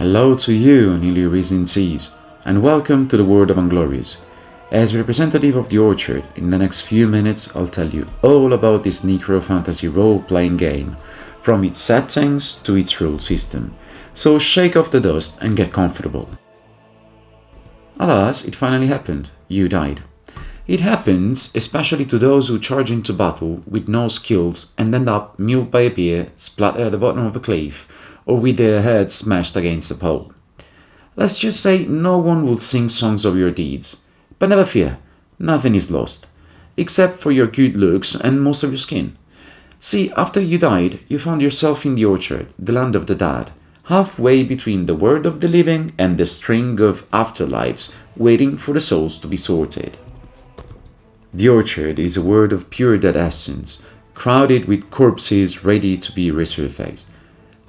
Hello to you, newly risen seas, and welcome to the world of Unglorious. As representative of the Orchard, in the next few minutes I'll tell you all about this necro-fantasy role-playing game, from its settings to its rule system. So shake off the dust and get comfortable. Alas, it finally happened. You died. It happens especially to those who charge into battle with no skills and end up mauled by a bear, splattered at the bottom of a cliff, or with their heads smashed against a pole. Let's just say no one will sing songs of your deeds. But never fear, nothing is lost, except for your good looks and most of your skin. See, after you died, you found yourself in the Orchard, the land of the dead, halfway between the world of the living and the string of afterlives, waiting for the souls to be sorted. The Orchard is a world of pure dead essence, crowded with corpses ready to be resurfaced.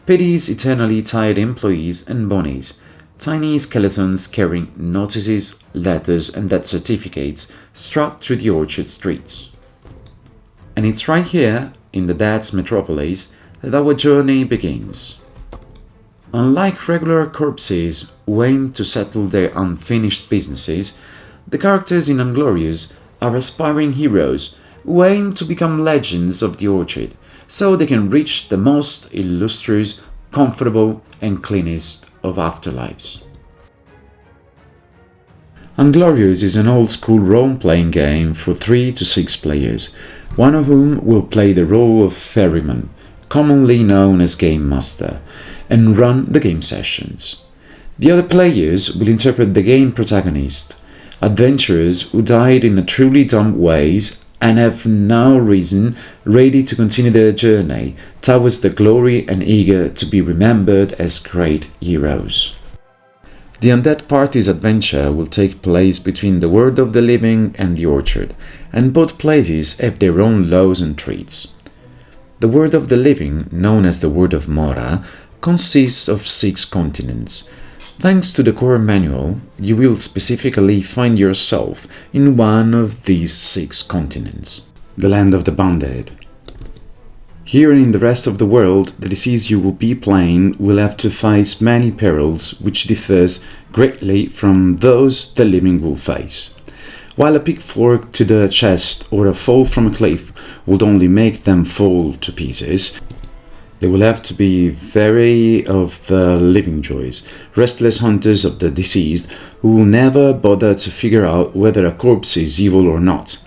Pity's eternally tired employees and bonies, tiny skeletons carrying notices, letters, and death certificates strut through the Orchard streets. And it's right here, in the Dead's metropolis, that our journey begins. Unlike regular corpses who aim to settle their unfinished businesses, the characters in Unglorious are aspiring heroes who aim to become legends of the Orchard, so they can reach the most illustrious, comfortable, and cleanest of afterlives. Unglorious is an old-school role-playing game for 3 to 6 players, one of whom will play the role of ferryman, commonly known as Game Master, and run the game sessions. The other players will interpret the game protagonist, adventurers who died in a truly dumb ways and have now risen, ready to continue their journey towards the glory and eager to be remembered as great heroes. The undead party's adventure will take place between the world of the living and the Orchard, and both places have their own laws and treats. The world of the living, known as the world of Mora, consists of 6 continents. Thanks to the core manual, you will specifically find yourself in one of these 6 continents, the land of the undead. Here and in the rest of the world, the disease you will be playing will have to face many perils, which differs greatly from those the living will face. While a pitchfork to the chest or a fall from a cliff would only make them fall to pieces, they will have to be wary of the living joys, restless hunters of the deceased who will never bother to figure out whether a corpse is evil or not.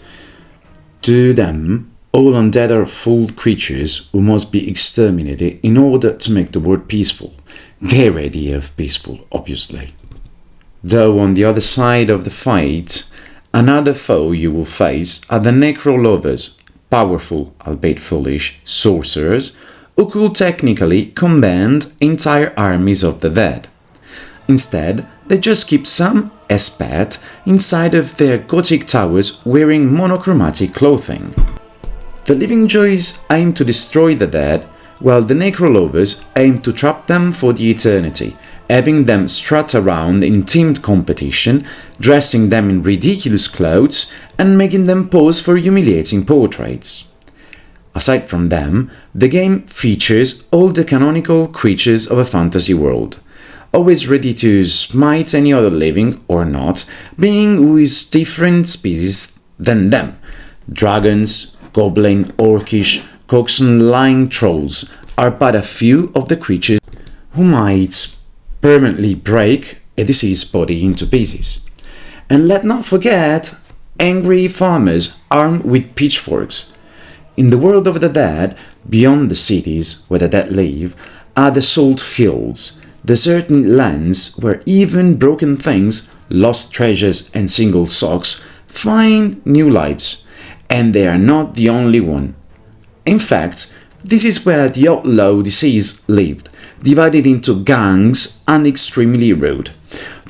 To them, all undead are foul creatures who must be exterminated in order to make the world peaceful. Their idea of peaceful, obviously. Though on the other side of the fight, another foe you will face are the necro-lovers, powerful, albeit foolish, sorcerers, who could technically command entire armies of the dead. Instead, they just keep some expat inside of their gothic towers wearing monochromatic clothing. The living joys aim to destroy the dead, while the necro-lovers aim to trap them for the eternity, having them strut around in teamed competition, dressing them in ridiculous clothes, and making them pose for humiliating portraits. Aside from them, the game features all the canonical creatures of a fantasy world, always ready to smite any other living or not being who is different species than them. Dragons, goblin, orcish, coxswain-like trolls are but a few of the creatures who might permanently break a deceased body into pieces. And let not forget angry farmers armed with pitchforks. In the world of the dead, beyond the cities where the dead live, are the salt fields, deserted lands where even broken things, lost treasures and single socks find new lives, and they are not the only one. In fact, this is where the outlaw disease lived, divided into gangs and extremely rude.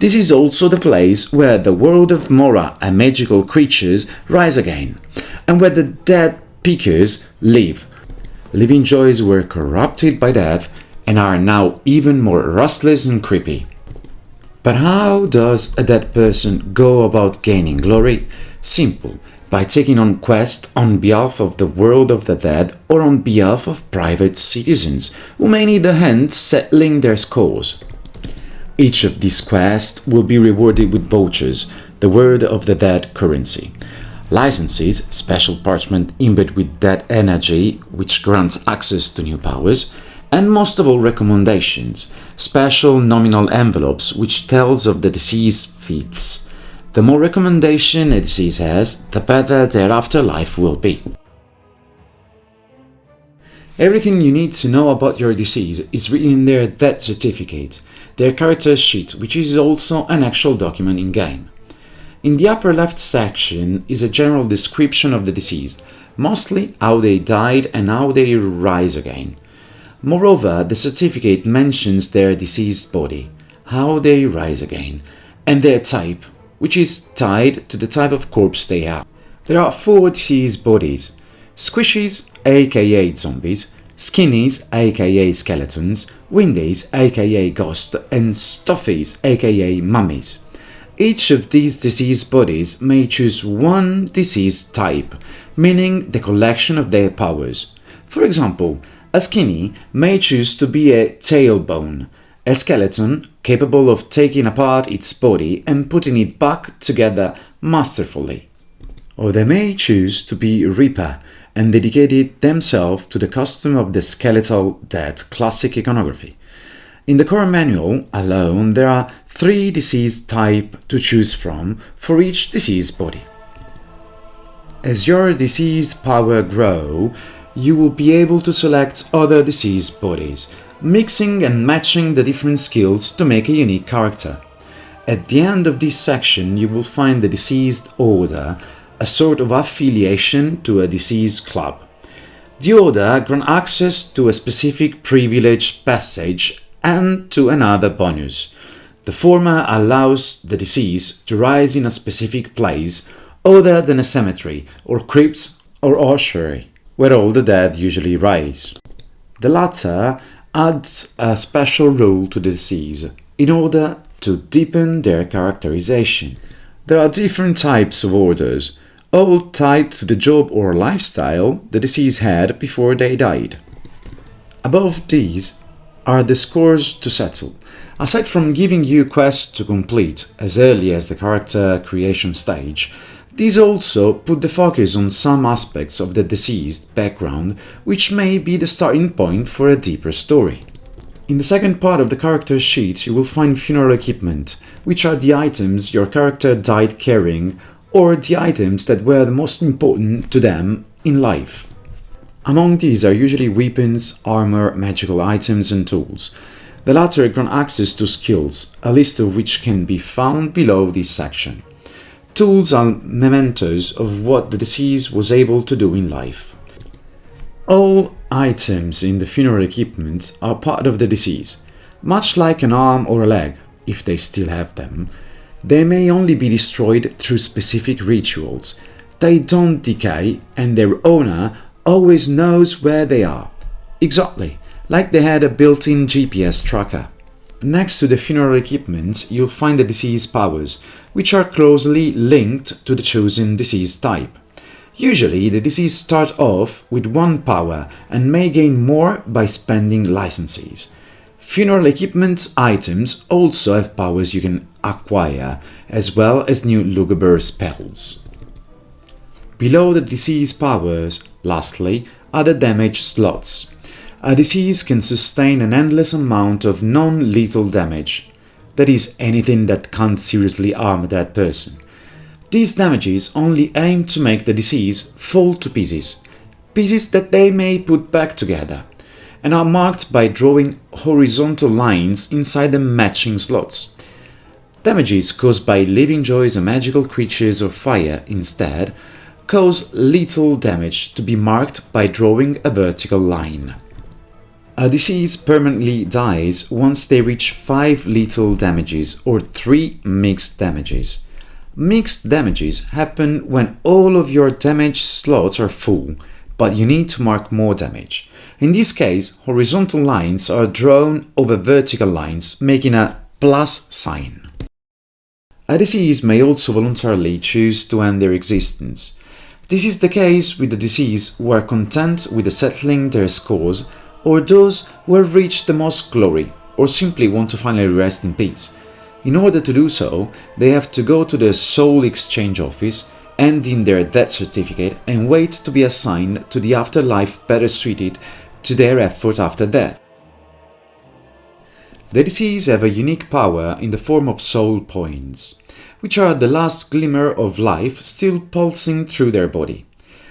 This is also the place where the world of Mora and magical creatures rise again, and where the dead pickers live. Living joys were corrupted by death and are now even more restless and creepy. But how does a dead person go about gaining glory? Simple, by taking on quests on behalf of the world of the dead or on behalf of private citizens who may need a hand settling their scores. Each of these quests will be rewarded with vouchers, the word of the dead currency. Licenses, special parchment imbued with dead energy, which grants access to new powers, and most of all recommendations, special nominal envelopes which tells of the deceased feats. The more recommendation a deceased has, the better their afterlife will be. Everything you need to know about your deceased is written in their death certificate, their character sheet, which is also an actual document in-game. In the upper left section is a general description of the deceased, mostly how they died and how they rise again. Moreover, the certificate mentions their deceased body, how they rise again, and their type, which is tied to the type of corpse they are. There are 4 deceased bodies: squishies, aka zombies, skinnies, aka skeletons, windies, aka ghosts, and stuffies, aka mummies. Each of these deceased bodies may choose one deceased type, meaning the collection of their powers. For example, a skinny may choose to be a tailbone, a skeleton capable of taking apart its body and putting it back together masterfully. Or they may choose to be Reaper and dedicated themselves to the custom of the skeletal dead classic iconography. In the core manual alone, there are 3 deceased types to choose from for each deceased body. As your deceased power grow, you will be able to select other deceased bodies, mixing and matching the different skills to make a unique character. At the end of this section, you will find the deceased order, a sort of affiliation to a deceased club. The order grants access to a specific privileged passage and to another bonus. The former allows the deceased to rise in a specific place other than a cemetery or crypt or ossuary, where all the dead usually rise. The latter adds a special rule to the deceased in order to deepen their characterization. There are different types of orders, all tied to the job or lifestyle the deceased had before they died. Above these are the scores to settle. Aside from giving you quests to complete as early as the character creation stage, these also put the focus on some aspects of the deceased background which may be the starting point for a deeper story. In the second part of the character sheet you will find funeral equipment, which are the items your character died carrying or the items that were the most important to them in life. Among these are usually weapons, armor, magical items and tools. The latter grant access to skills, a list of which can be found below this section. Tools are mementos of what the deceased was able to do in life. All items in the funeral equipment are part of the deceased. Much like an arm or a leg, if they still have them, they may only be destroyed through specific rituals. They don't decay and their owner always knows where they are. Exactly, like they had a built-in GPS tracker. Next to the funeral equipment, you'll find the deceased powers, which are closely linked to the chosen deceased type. Usually, the deceased start off with one power and may gain more by spending licenses. Funeral equipment items also have powers you can acquire, as well as new luguber spells. Below the deceased powers, lastly, are the damage slots. A deceased can sustain an endless amount of non-lethal damage, that is, anything that can't seriously harm that person. These damages only aim to make the deceased fall to pieces, pieces that they may put back together, and are marked by drawing horizontal lines inside the matching slots. Damages caused by living joys or magical creatures or fire, instead, cause lethal damage to be marked by drawing a vertical line. A deceased permanently dies once they reach 5 lethal damages or 3 mixed damages. Mixed damages happen when all of your damage slots are full, but you need to mark more damage. In this case, horizontal lines are drawn over vertical lines, making a plus sign. A deceased may also voluntarily choose to end their existence. This is the case with the deceased who are content with settling their scores or those who have reached the most glory or simply want to finally rest in peace. In order to do so, they have to go to the soul exchange office, hand in their death certificate and wait to be assigned to the afterlife better suited to their effort after death. The deceased have a unique power in the form of soul points, which are the last glimmer of life still pulsing through their body.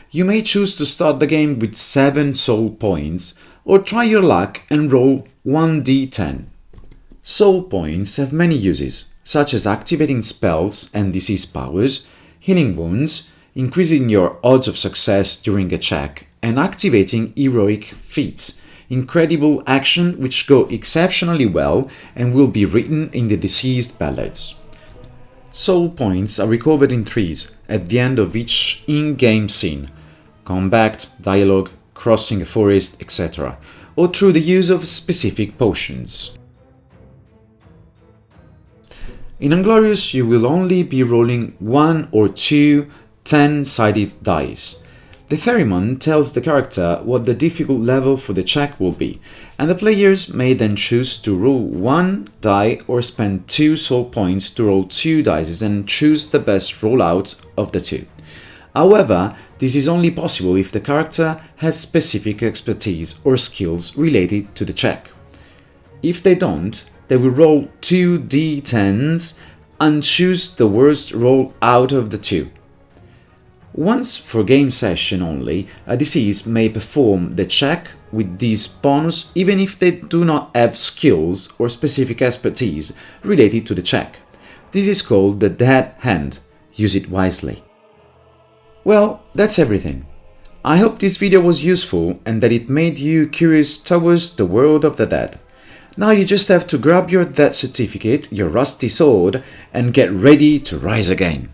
You may choose to start the game with 7 soul points, or try your luck and roll 1d10. Soul points have many uses, such as activating spells and disease powers, healing wounds, increasing your odds of success during a check, and activating heroic feats, incredible action which go exceptionally well and will be written in the deceased ballads. Soul points are recovered in threes at the end of each in-game scene, combat, dialogue, crossing a forest, etc., or through the use of specific potions. In Unglorious, you will only be rolling 1 or 2 10-sided dice. The ferryman tells the character what the difficult level for the check will be, and the players may then choose to roll 1 die or spend 2 soul points to roll 2 dice and choose the best rollout of the 2. However, this is only possible if the character has specific expertise or skills related to the check. If they don't, they will roll 2 d10s and choose the worst roll out of the 2. Once for game session only, a deceased may perform the check with this bonus even if they do not have skills or specific expertise related to the check. This is called the dead hand. Use it wisely. Well, that's everything. I hope this video was useful and that it made you curious towards the world of the dead. Now you just have to grab your death certificate, your rusty sword, and get ready to rise again.